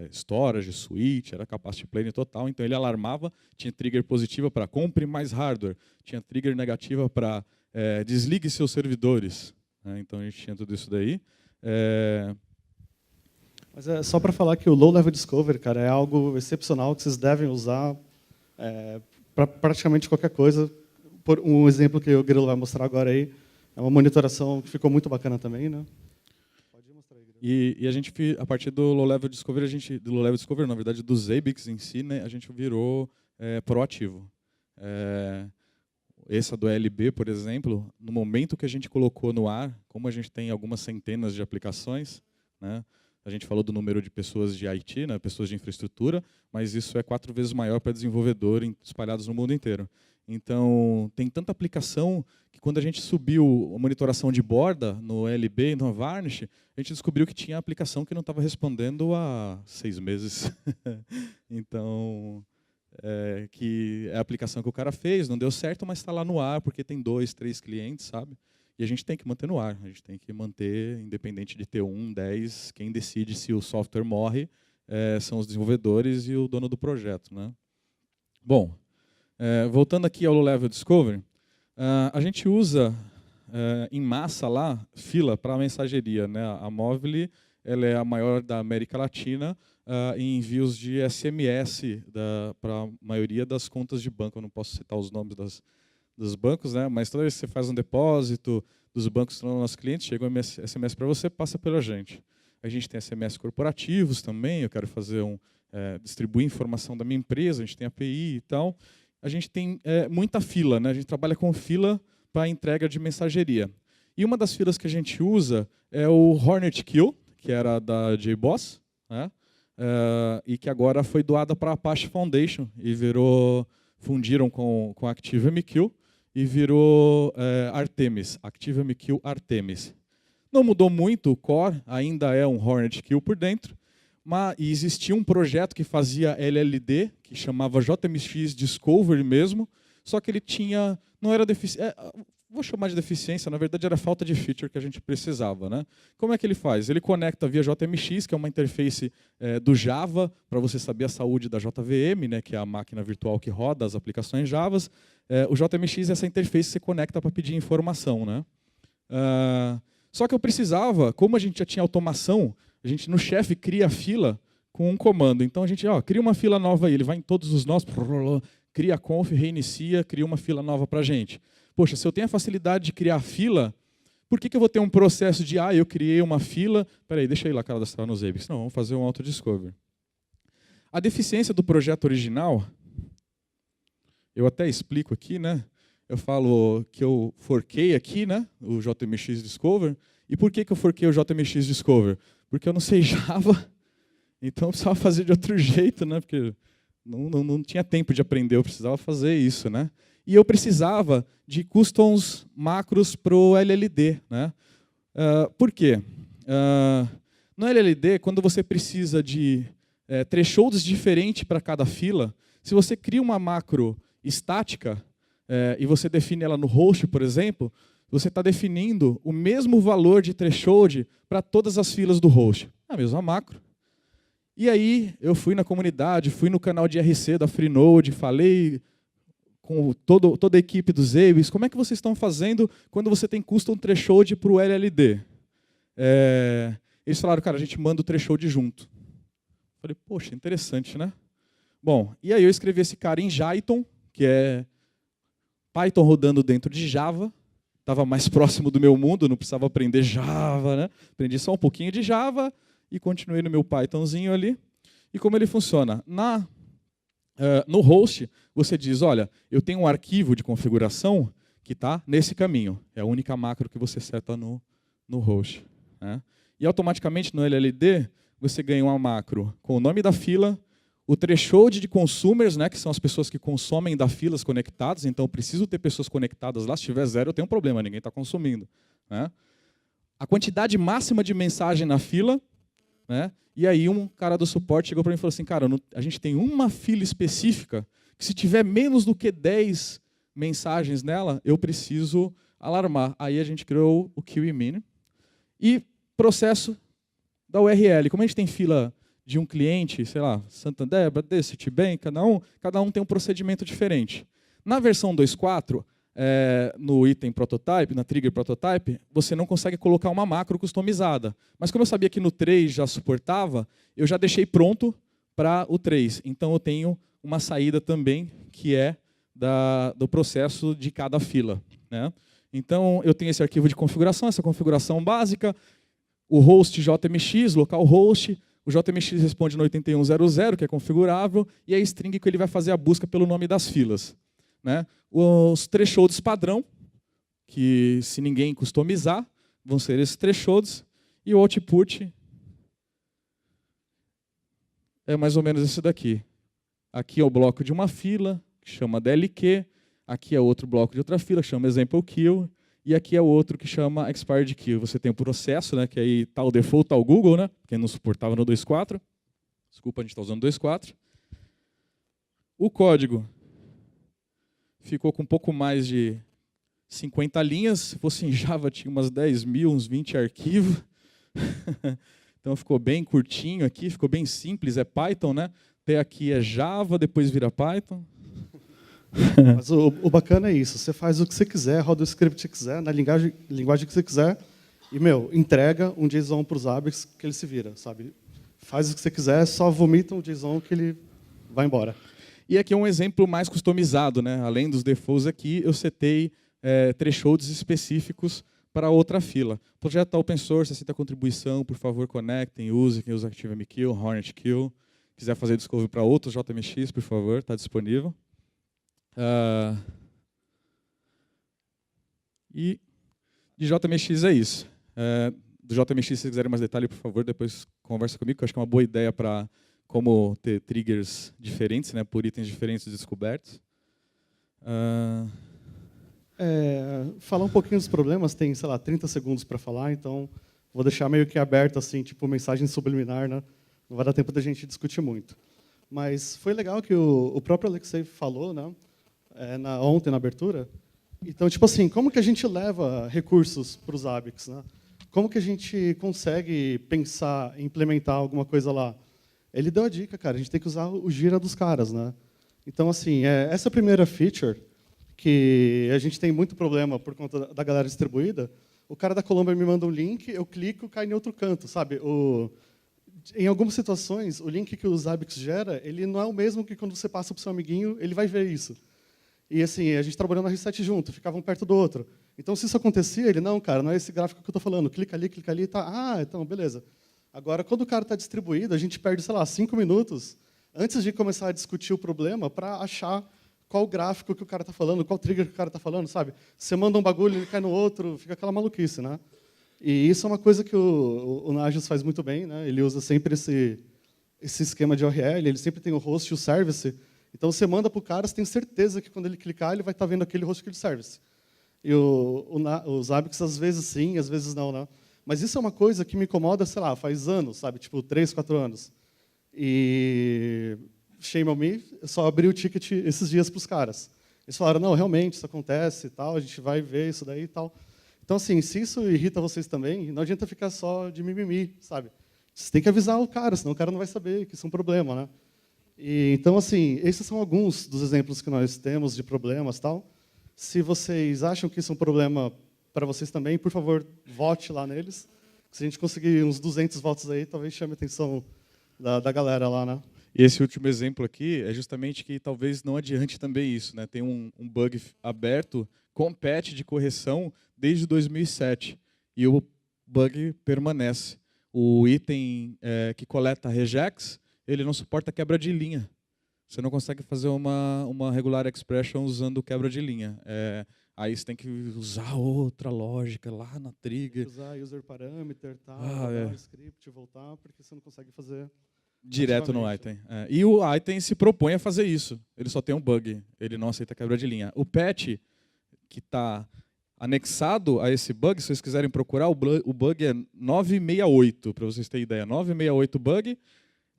storage, switch, era capacity plane total, então ele alarmava, tinha trigger positiva para compre mais hardware, tinha trigger negativa para desligue seus servidores, né? Então a gente tinha tudo isso daí. Mas é só para falar que o Low Level Discovery, cara, é algo excepcional que vocês devem usar para praticamente qualquer coisa. Por um exemplo que o Grilo vai mostrar agora aí, é uma monitoração que ficou muito bacana também, né? E a gente, a partir do Low Level Discovery, na verdade, do Zabbix em si, né, a gente virou proativo. Essa do LB, por exemplo, no momento que a gente colocou no ar, como a gente tem algumas centenas de aplicações, né, a gente falou do número de pessoas de IT, né, pessoas de infraestrutura, mas isso é 4 vezes maior para desenvolvedor espalhados no mundo inteiro. Então, tem tanta aplicação que quando a gente subiu a monitoração de borda no LB e no Varnish, a gente descobriu que tinha aplicação que não estava respondendo há 6 meses. Então, que é a aplicação que o cara fez, não deu certo, mas está lá no ar, porque tem 2, 3 clientes, sabe? E a gente tem que manter no ar, a gente tem que manter, independente de ter 1, 10, quem decide se o software morre são os desenvolvedores e o dono do projeto, né? Bom, voltando aqui ao Low Level Discovery, a gente usa em massa lá fila para mensageria, né? A Movile, ela é a maior da América Latina em envios de SMS para a maioria das contas de banco. Eu não posso citar os nomes dos bancos, né? Mas toda vez que você faz um depósito dos bancos para os nossos clientes, chega um SMS para você, passa pela gente. A gente tem SMS corporativos também, eu quero fazer distribuir informação da minha empresa, a gente tem API e tal. A gente tem muita fila, né? A gente trabalha com fila para entrega de mensageria. E uma das filas que a gente usa é o Hornet Kill, que era da JBoss, né? E que agora foi doada para a Apache Foundation e fundiram com ActiveMQ e virou Artemis, ActiveMQ Artemis. Não mudou muito, o core ainda é um Hornet Kill por dentro, mas existia um projeto que fazia LLD, que chamava JMX Discovery mesmo, só que ele não era deficiência, vou chamar de deficiência, na verdade era falta de feature que a gente precisava, né? Como é que ele faz? Ele conecta via JMX, que é uma interface do Java, para você saber a saúde da JVM, né, que é a máquina virtual que roda as aplicações Javas. O JMX é essa interface que você conecta para pedir informação, né? Só que eu precisava, como a gente já tinha automação, a gente no chefe cria a fila com um comando. Então a gente cria uma fila nova aí, ele vai em todos os nós, cria a conf, reinicia, cria uma fila nova para a gente. Poxa, se eu tenho a facilidade de criar fila, por que eu vou ter um processo de, eu criei uma fila, peraí, deixa eu ir lá cadastrar no Zabbix. Não, vamos fazer um auto-discovery. A deficiência do projeto original, eu até explico aqui, né? Eu falo que eu forquei aqui, né, o JMX Discover. E por que eu forquei o JMX Discover? Porque eu não sei Java, então eu precisava fazer de outro jeito, né? Porque não tinha tempo de aprender, eu precisava fazer isso, né? E eu precisava de customs macros para o LLD, né? Por quê? No LLD, quando você precisa de thresholds diferentes para cada fila, se você cria uma macro estática e você define ela no host, por exemplo, você está definindo o mesmo valor de threshold para todas as filas do host. É a mesma macro. E aí eu fui na comunidade, fui no canal de IRC da Freenode, falei com toda a equipe dos Zabbix, como é que vocês estão fazendo quando você tem custom threshold para o LLD? Eles falaram, cara, a gente manda o threshold junto. Falei, poxa, interessante, né? Bom, e aí eu escrevi esse cara em Jython, que é Python rodando dentro de Java, estava mais próximo do meu mundo, não precisava aprender Java, né? Aprendi só um pouquinho de Java, e continuei no meu Pythonzinho ali. E como ele funciona? No host, você diz, olha, eu tenho um arquivo de configuração que está nesse caminho. É a única macro que você seta no host. Né? E automaticamente no LLD, você ganha uma macro com o nome da fila, o threshold de consumers, né, que são as pessoas que consomem da filas conectadas, então eu preciso ter pessoas conectadas lá, se tiver 0 eu tenho um problema, ninguém está consumindo. Né? A quantidade máxima de mensagem na fila, né? E aí um cara do suporte chegou para mim e falou assim, cara, a gente tem uma fila específica que se tiver menos do que 10 mensagens nela, eu preciso alarmar. Aí a gente criou o QEMIN. E processo da URL. Como a gente tem fila de um cliente, sei lá, Santander, Bradesco, Citibank, cada um tem um procedimento diferente. Na versão 2.4, no item prototype, na trigger prototype, você não consegue colocar uma macro customizada. Mas como eu sabia que no 3 já suportava, eu já deixei pronto para o 3. Então eu tenho uma saída também que é do processo de cada fila. Né? Então eu tenho esse arquivo de configuração, essa configuração básica, o host JMX, localhost, o JMX responde no 8100, que é configurável, e a string que ele vai fazer a busca pelo nome das filas. Né? Os thresholds padrão, que se ninguém customizar, vão ser esses thresholds, e o output é mais ou menos esse daqui. Aqui é o bloco de uma fila, que chama DLQ, aqui é outro bloco de outra fila, que chama example queue, e aqui é o outro que chama expired queue. Você tem o processo, né, que aí está o default, está o Google, né, quem não suportava no 2.4. Desculpa, a gente está usando 2.4. O código ficou com um pouco mais de 50 linhas. Se fosse em Java, tinha umas 10 mil, uns 20 arquivos. Então ficou bem curtinho aqui, ficou bem simples. É Python, né? Até aqui é Java, depois vira Python. Mas o bacana é isso. Você faz o que você quiser, roda o script que você quiser, na linguagem que você quiser, e, entrega um JSON para os ABICs que ele se vira, sabe? Faz o que você quiser, só vomita um JSON que ele vai embora. E aqui é um exemplo mais customizado, né? Além dos defaults aqui, eu setei thresholds específicos para outra fila. O projeto está open source, aceita contribuição, por favor, conectem, usem, quem usa ActiveMQ, HornetQ. Quiser fazer discovery para outros JMX, por favor, está disponível. E de JMX é isso. Do JMX, se vocês quiserem mais detalhe, por favor, depois conversa comigo, que eu acho que é uma boa ideia para como ter triggers diferentes, né, por itens diferentes descobertos. Falar um pouquinho dos problemas, tem, sei lá, 30 segundos para falar, então vou deixar meio que aberto, assim, tipo mensagem subliminar, né? Não vai dar tempo da gente discutir muito. Mas foi legal que o próprio Alexei falou, né? Ontem na abertura. Então, tipo assim, como que a gente leva recursos para os ABICs, né? Como que a gente consegue pensar, implementar alguma coisa lá? Ele deu a dica, cara, a gente tem que usar o Gira dos caras, né? Então, assim, essa primeira feature, que a gente tem muito problema por conta da galera distribuída, o cara da Colômbia me manda um link, eu clico, cai em outro canto, sabe? Em algumas situações, o link que o Zabbix gera, ele não é o mesmo que quando você passa para o seu amiguinho, ele vai ver isso. E assim, a gente trabalhou na Reset junto, ficavam perto do outro. Então, se isso acontecia, ele, não, cara, não é esse gráfico que eu estou falando, clica ali, tá. Então, beleza. Agora, quando o cara está distribuído, a gente perde, sei lá, 5 minutos antes de começar a discutir o problema para achar qual gráfico que o cara está falando, qual trigger que o cara está falando, sabe? Você manda um bagulho, ele cai no outro, fica aquela maluquice, né? E isso é uma coisa que o Nagios faz muito bem, né? Ele usa sempre esse esquema de URL, ele sempre tem o host e o service. Então, você manda para o cara, você tem certeza que quando ele clicar, ele vai estar vendo aquele host e aquele service. E os ABICs, às vezes sim, às vezes não, né? Mas isso é uma coisa que me incomoda, sei lá, faz anos, sabe? Tipo, 3, 4 anos. E, shame on me, eu só abri o ticket esses dias para os caras. Eles falaram, não, realmente, isso acontece e tal, a gente vai ver isso daí e tal. Então, assim, se isso irrita vocês também, não adianta ficar só de mimimi, sabe? Você tem que avisar o cara, senão o cara não vai saber que isso é um problema, né? E, então, assim, esses são alguns dos exemplos que nós temos de problemas e tal. Se vocês acham que isso é um problema para vocês também, por favor, vote lá neles. Se a gente conseguir uns 200 votos aí, talvez chame a atenção da galera lá, né? E esse último exemplo aqui é justamente que talvez não adiante também isso, né? Tem um bug aberto com patch de correção desde 2007 e o bug permanece. o item que coleta regex, ele não suporta quebra de linha. Você não consegue fazer uma regular expression usando quebra de linha. Aí você tem que usar outra lógica lá na trigger. Usar user parameter, tal, script, voltar, porque você não consegue fazer direto no item. E o item se propõe a fazer isso. Ele só tem um bug. Ele não aceita quebra de linha. O patch que está anexado a esse bug, se vocês quiserem procurar, o bug é 968, para vocês terem ideia. 968 bug.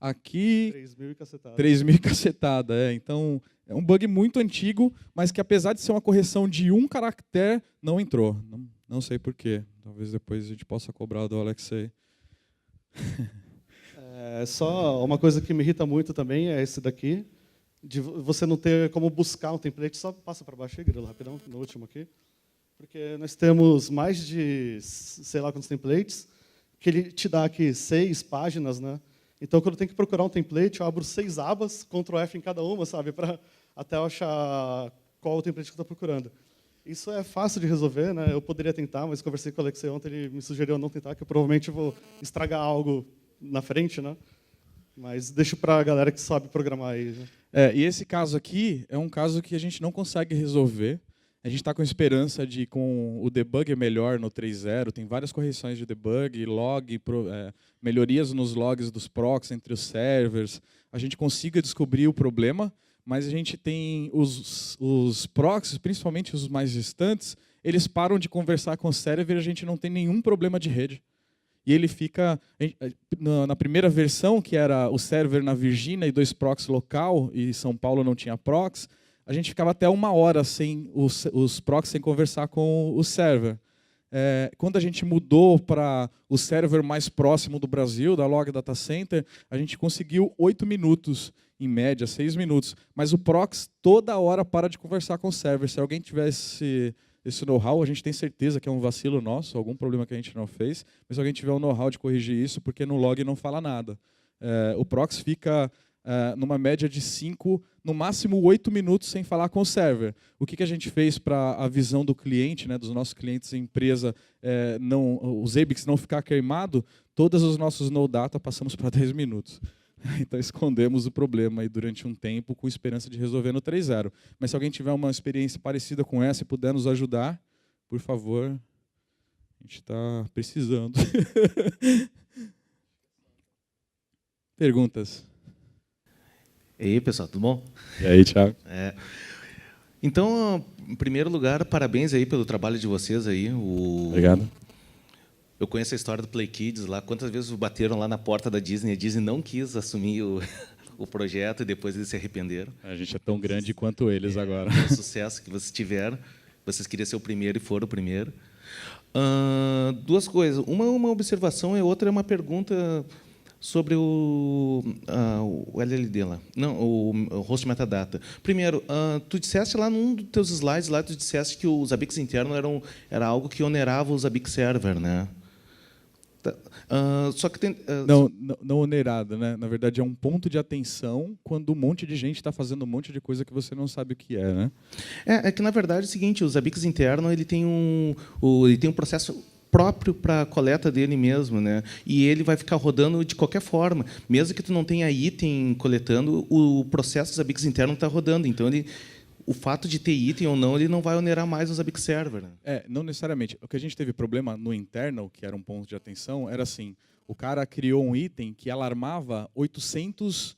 Aqui, 3.000 e cacetada. 3.000 e cacetada. Então, é um bug muito antigo, mas que apesar de ser uma correção de um caractere, não entrou. Não sei por quê. Talvez depois a gente possa cobrar do Alexei. Só uma coisa que me irrita muito também é esse daqui, de você não ter como buscar um template. Só passa para baixo aí, Grilo, rapidão, no último aqui. Porque nós temos mais de, sei lá quantos templates, que ele te dá aqui 6 páginas, né? Então, quando eu tenho que procurar um template, eu abro 6 abas, Ctrl F em cada uma, sabe? Até eu achar qual o template que eu estou procurando. Isso é fácil de resolver, né? Eu poderia tentar, mas conversei com o Alexei ontem, ele me sugeriu não tentar, que eu provavelmente vou estragar algo na frente, né? Mas deixo para a galera que sabe programar aí. Né? E esse caso aqui é um caso que a gente não consegue resolver. A gente está com esperança de, com o debug melhor no 3.0, tem várias correções de debug, log, melhorias nos logs dos proxies entre os servers, a gente consiga descobrir o problema, mas a gente tem os proxies, principalmente os mais distantes, eles param de conversar com o server e a gente não tem nenhum problema de rede. E ele fica, na primeira versão, que era o server na Virgínia e 2 proxies local, e São Paulo não tinha proxy, a gente ficava até 1 hora sem os proxies sem conversar com o server. Quando a gente mudou para o server mais próximo do Brasil, da Log Data Center, a gente conseguiu 8 minutos, em média, 6 minutos. Mas o proxy toda hora para de conversar com o server. Se alguém tivesse esse know-how, a gente tem certeza que é um vacilo nosso, algum problema que a gente não fez, mas se alguém tiver o know-how de corrigir isso, porque no log não fala nada. O proxy fica numa média de 5, no máximo 8 minutos sem falar com o server. O que a gente fez para a visão do cliente, né, dos nossos clientes em empresa, os ABICs não ficar queimado, todos os nossos no data passamos para 10 minutos. Então escondemos o problema aí durante um tempo com esperança de resolver no 3.0. Mas se alguém tiver uma experiência parecida com essa e puder nos ajudar, por favor, a gente está precisando. Perguntas? E aí, pessoal, tudo bom? E aí, Thiago? Então, em primeiro lugar, parabéns aí pelo trabalho de vocês aí. Obrigado. Eu conheço a história do Play Kids lá. Quantas vezes bateram lá na porta da Disney e a Disney não quis assumir o projeto e depois eles se arrependeram. A gente é tão grande quanto eles agora. O sucesso que vocês tiveram. Vocês queriam ser o primeiro e foram o primeiro. Duas coisas. Uma observação e outra é uma pergunta sobre o LLD lá. Não, o host metadata. Primeiro, tu disseste lá num dos teus slides, lá tu disseste que os ABICs internos era algo que onerava os ABIC server, né? Só que tem, não onerado, né? Na verdade, é um ponto de atenção quando um monte de gente está fazendo um monte de coisa que você não sabe o que é, né? É que, na verdade, é o seguinte, os ABICs internos ele tem um processo próprio para a coleta dele mesmo, né? E ele vai ficar rodando de qualquer forma. Mesmo que tu não tenha item coletando, o processo dos ABICs internos está rodando. Então, o fato de ter item ou não, ele não vai onerar mais os ABIC server. Né? Não necessariamente. O que a gente teve problema no internal, que era um ponto de atenção, era assim, o cara criou um item que alarmava 800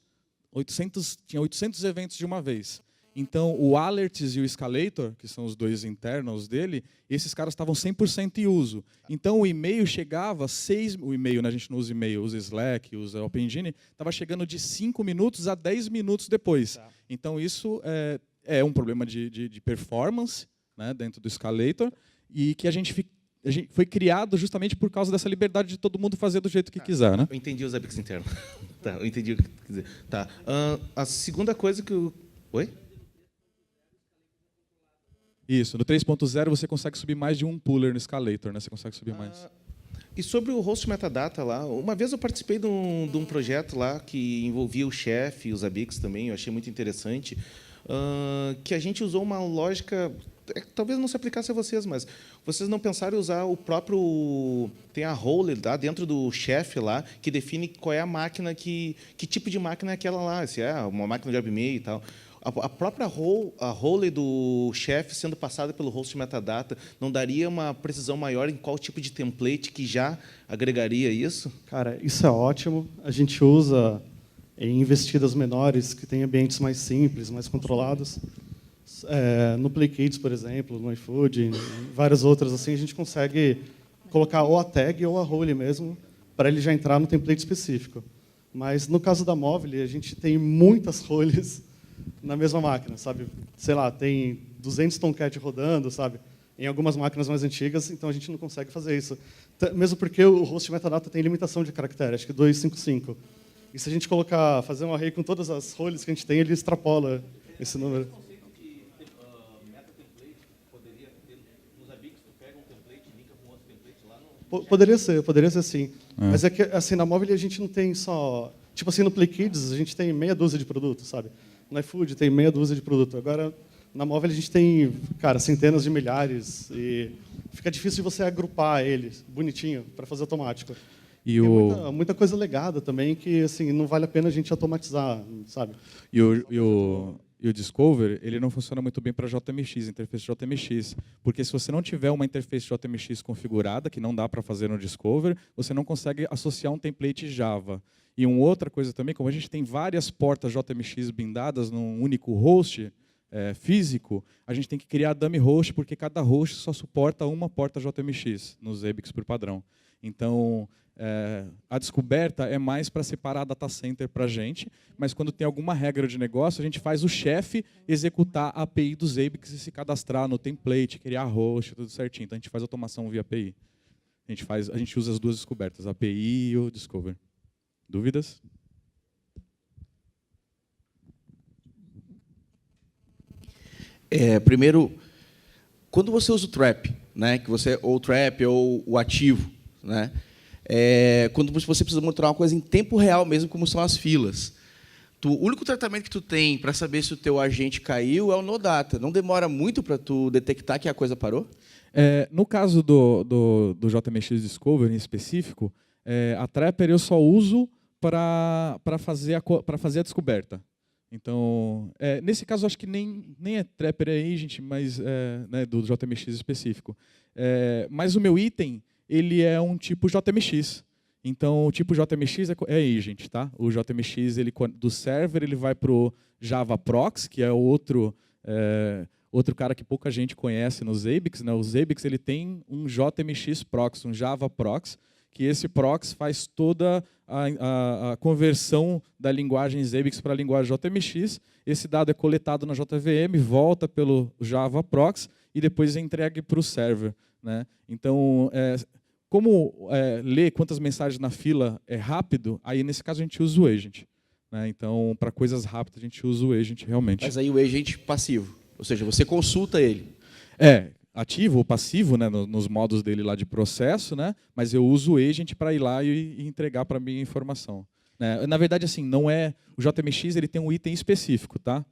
tinha 800 eventos de uma vez. Então, o Alerts e o Escalator, que são os dois internals dele, esses caras estavam 100% em uso. Então, o e-mail chegava, o e-mail, né, a gente não usa e-mail, usa Slack, usa OpenGene, estava chegando de 5 minutos a 10 minutos depois. Tá. Então, isso é um problema de performance, né, dentro do Escalator, e que a gente foi criado justamente por causa dessa liberdade de todo mundo fazer do jeito que quiser. Né? Eu entendi os ABICs internos. Tá, eu entendi o que quer dizer. Tá. A segunda coisa que eu... Oi? Isso, no 3.0 você consegue subir mais de um puller no Escalator, né? Você consegue subir mais. E sobre o host metadata lá, uma vez eu participei de um projeto lá que envolvia o Chef e os ABICs também, eu achei muito interessante, que a gente usou uma lógica talvez não se aplicasse a vocês, mas vocês não pensaram em usar o próprio... Tem a role lá dentro do chefe lá, que define qual é a máquina, que tipo de máquina é aquela lá, se é uma máquina de web e tal. A própria role do chefe sendo passada pelo host metadata não daria uma precisão maior em qual tipo de template que já agregaria isso? Cara, isso é ótimo. A gente usa em investidas menores, que têm ambientes mais simples, mais controlados. No PlayKids, por exemplo, no iFood, em várias outras, assim, a gente consegue colocar ou a tag ou a role mesmo, para ele já entrar no template específico. Mas, no caso da Movile, a gente tem muitas roles na mesma máquina, sabe? Sei lá, tem 200 Tomcat rodando, sabe? Em algumas máquinas mais antigas, então a gente não consegue fazer isso. Mesmo porque o host metadata tem limitação de caractere, acho que 255. E se a gente fazer um array com todas as roles que a gente tem, ele extrapola esse número. Poderia ser sim. Mas é que assim, na Movile a gente não tem só... Tipo assim, no PlayKids a gente tem meia dúzia de produtos, sabe? No iFood tem meia dúzia de produtos. Agora, na Movile a gente tem, cara, centenas de milhares. E fica difícil de você agrupar eles bonitinho para fazer automático. E tem muita coisa legada também que assim, não vale a pena a gente automatizar, sabe? E o Discover, ele não funciona muito bem para JMX, interface JMX, porque se você não tiver uma interface JMX configurada, que não dá para fazer no Discover, você não consegue associar um template Java. E uma outra coisa também, como a gente tem várias portas JMX blindadas num único host físico, a gente tem que criar dummy host, porque cada host só suporta uma porta JMX nos Zabbix por padrão. Então, a descoberta é mais para separar data center para a gente, mas quando tem alguma regra de negócio, a gente faz o chefe executar a API do Zabbix e se cadastrar no template, criar host, tudo certinho. Então, a gente faz automação via API. A gente usa as duas descobertas, a API e o Discover. Dúvidas? Primeiro, quando você usa o trap, né, ou o trap ou o ativo, né, quando você precisa monitorar uma coisa em tempo real mesmo, como são as filas, o único tratamento que tu tem para saber se o teu agente caiu é o no data. Não demora muito para tu detectar que a coisa parou? No caso do JMX Discover em específico, a Trapper eu só uso para fazer a descoberta. Então, nesse caso, acho que nem é Trapper, é Agent, mas né, do JMX específico. Mas o meu item, ele é um tipo JMX. Então, o tipo JMX é Agent, tá? O JMX, do server, ele vai para o Java Proxy, que é outro cara que pouca gente conhece no Zabbix, né? O Zabbix, ele tem um JMX Proxy, um Java Proxy, que esse proxy faz toda a conversão da linguagem Zabbix para a linguagem JMX. Esse dado é coletado na JVM, volta pelo Java Proxy e depois é entregue para o server, né? Então, como ler quantas mensagens na fila é rápido, aí nesse caso a gente usa o agent, né? Então, para coisas rápidas a gente usa o agent realmente. Mas aí o agent passivo, ou seja, você consulta ele. Ativo ou passivo, né, nos modos dele lá de processo, né, mas eu uso o agent para ir lá e entregar para mim a informação. Né. Na verdade, assim, não é o JMX, ele tem um item específico, tá?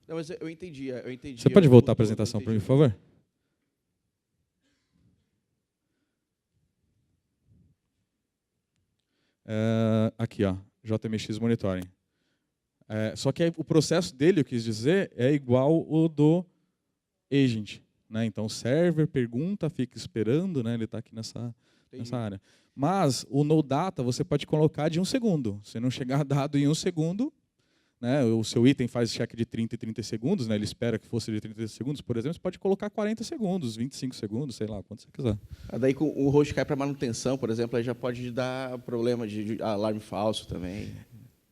Não, mas eu entendi. Você pode voltar a apresentação para mim, por favor? Aqui, ó, JMX Monitoring. Só que o processo dele, eu quis dizer, é igual o do agent, né? Então, o server pergunta, fica esperando, né? Ele está aqui nessa área. Mas o no data você pode colocar de 1 segundo. Se não chegar dado em 1 segundo, né? O seu item faz check de 30 e 30 segundos, né? Ele espera que fosse de 30 segundos, por exemplo, você pode colocar 40 segundos, 25 segundos, sei lá, quanto você quiser. Daí, com o host cai para manutenção, por exemplo, aí já pode dar problema de alarme falso também.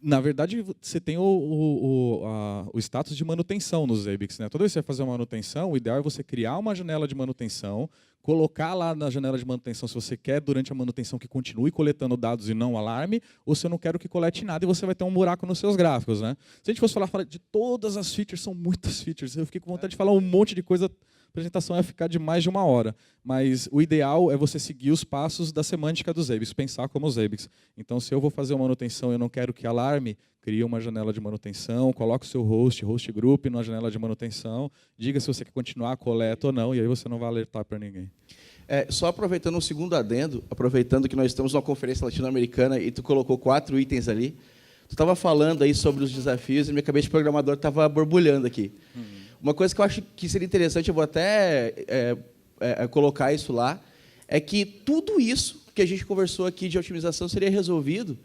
Na verdade, você tem o status de manutenção nos Zabbix, né? Toda vez que você vai fazer uma manutenção, o ideal é você criar uma janela de manutenção, colocar lá na janela de manutenção se você quer, durante a manutenção, que continue coletando dados e não alarme, ou se eu não quero que colete nada e você vai ter um buraco nos seus gráficos, né? Se a gente fosse falar de todas as features, são muitas features, eu fiquei com vontade de falar um monte de coisa apresentação ia ficar de mais de 1 hora. Mas o ideal é você seguir os passos da semântica dos Zabbix, pensar como os Zabbix. Então, se eu vou fazer uma manutenção e eu não quero que alarme, cria uma janela de manutenção, coloque o seu host group na janela de manutenção, diga se você quer continuar a coleta ou não, e aí você não vai alertar para ninguém. Só aproveitando um segundo adendo, aproveitando que nós estamos numa conferência latino-americana e tu colocou 4 itens ali, tu estava falando aí sobre os desafios e minha cabeça de programador estava borbulhando aqui. Uma coisa que eu acho que seria interessante, eu vou até colocar isso lá, é que tudo isso que a gente conversou aqui de otimização seria resolvido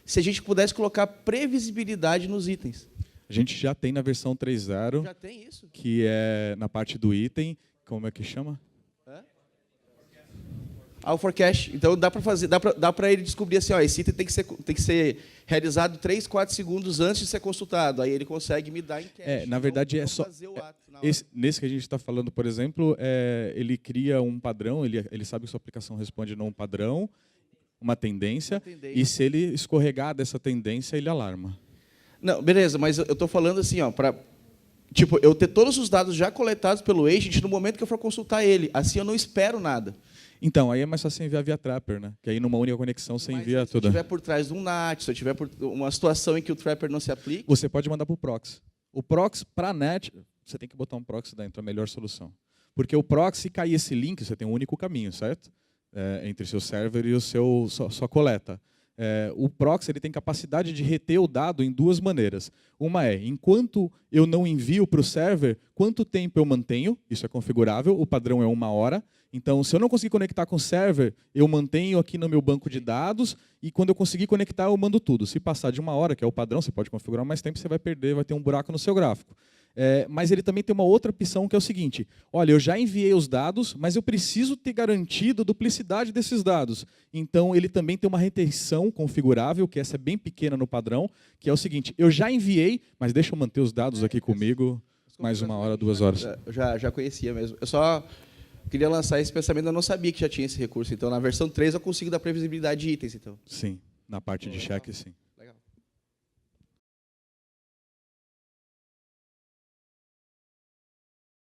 se a gente pudesse colocar previsibilidade nos itens. A gente já tem na versão 3.0, já tem isso? Que é na parte do item, como é que chama? O forecast. Então dá para fazer, dá para ele descobrir assim, ó, esse item tem que ser realizado 3, 4 segundos antes de ser consultado. Aí ele consegue me dar em cache. Na verdade é só nesse que a gente está falando, por exemplo, ele cria um padrão, ele sabe que sua aplicação responde num padrão, uma tendência, e se ele escorregar dessa tendência, ele alarma. Não, beleza, mas eu estou falando assim, ó, para tipo, eu ter todos os dados já coletados pelo agent no momento que eu for consultar ele. Assim eu não espero nada. Então, aí é mais fácil enviar via Trapper, né? Que aí numa única conexão você envia tudo. Se eu estiver por trás de um NAT, se eu estiver por uma situação em que o Trapper não se aplica... Você pode mandar para o proxy. O proxy, para a NAT, você tem que botar um proxy dentro, é a melhor solução. Porque o proxy, se cair esse link, você tem um único caminho, certo? Entre seu server e sua coleta. O proxy ele tem capacidade de reter o dado em 2 maneiras. Uma é, enquanto eu não envio para o server, quanto tempo eu mantenho, isso é configurável, o padrão é 1 hora. Então, se eu não conseguir conectar com o server, eu mantenho aqui no meu banco de dados e quando eu conseguir conectar, eu mando tudo. Se passar de 1 hora, que é o padrão, você pode configurar mais tempo, você vai perder, vai ter um buraco no seu gráfico. Mas ele também tem uma outra opção que é o seguinte, olha, eu já enviei os dados, mas eu preciso ter garantido a duplicidade desses dados. Então, ele também tem uma retenção configurável, que essa é bem pequena no padrão, que é o seguinte, eu já enviei, mas deixa eu manter os dados aqui comigo mais 1 hora, 2 horas. Eu já conhecia mesmo. Eu só queria lançar esse pensamento, eu não sabia que já tinha esse recurso. Então, na versão 3, eu consigo dar previsibilidade de itens. Então. Sim, na parte de cheque, sim.